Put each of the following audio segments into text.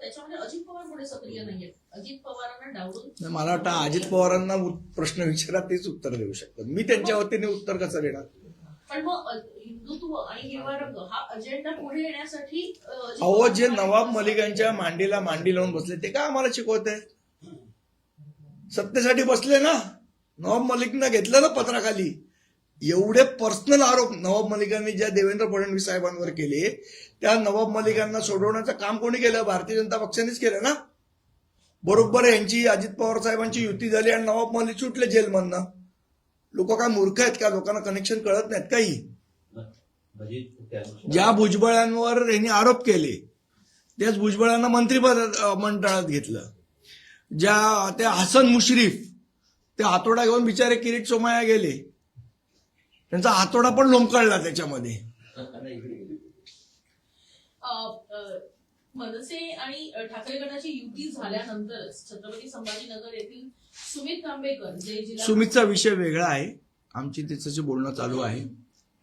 त्याच्यामध्ये अजित पवार पुढे सक्रिय नाहीयेत. अजित पवारांना डावलून मला वाटतं अजित पवारांना प्रश्न विचारा तेच उत्तर देऊ शकतात. मी त्यांच्या वतीने उत्तर कसं देणार? पण मग हिंदुत्व आणि हिरवा रंग हा अजेंडा पुढे येण्यासाठी अहो, जे नवाब मलिकांच्या मांडीला मांडी लावून बसले ते का आम्हाला शिकवत आहेत? सत्तेसाठी बसले ना. नवाब मलिकनं घेतलं ना पत्राखाली. एवढे पर्सनल आरोप नवाब मलिकांनी ज्या देवेंद्र फडणवीस साहेबांवर केले, त्या नवाब मलिकांना सोडवण्याचं काम कोणी केलं? भारतीय जनता पक्षानेच केलं ना. बरोबर यांची अजित पवार साहेबांची युती झाली आणि नवाब मलिक सुटले जेलमधनं. लोक काय मूर्ख आहेत का? लोकांना कनेक्शन कळत नाहीत काही? ज्या भुजबळांवर यांनी आरोप केले त्याच भुजबळांना मंत्रिमंडळात घेतलं. ज्या त्या हसन मुश्रीफ ते हातोडा घेऊन बिचारे किरीट सोमय्या गेले, त्यांचा हातोडा पण लोंबकळला त्याच्यामध्ये. मनसे आणि ठाकरे गटाची युती झाल्यानंतरच छत्रपती संभाजीनगर येथील सुमित तांबेकर जे जिल्हा सुमितचा विषय वेगळा आहे. आमची त्याचं बोलणं चालू आहे.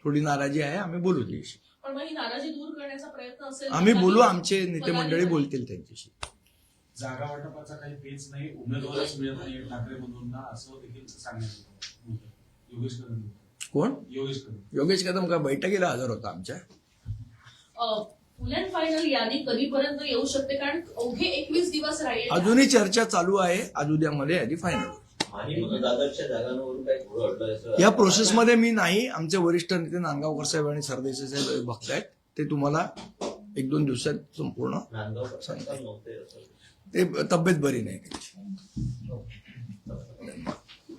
थोडी नाराजी आहे, आम्ही बोलू त्याशी. पण मग ही नाराजी दूर करण्याचा प्रयत्न असेल. आम्ही बोलू, आमचे नेते मंडळी बोलतील त्यांच्याशी. जागा वाटपाचा काही पेच नाही, उमेदवारच मिळत नाही ठाकरे बंधूंना, असं देखील सांगण्यात येतं. योगेश कदम. कोण? योगेश कदम. योगेश कदम का बैठकीला हजर होता आमच्या? फुल अँड फायनल यादी कधीपर्यंत येऊ शकते? कारण अवघे 21 दिवस राहिले. अजूनही चर्चा चालू आहे. आज उद्यामध्ये यादी फायनल. या प्रोसेसमध्ये मी नाही, आमचे वरिष्ठ नेते नांदगावकर साहेब आणि सरदेसाई साहेब बघतायत. ते तुम्हाला 1-2 दिवसात संपूर्ण सांगते. ते तब्येत बरी नाही त्यांची.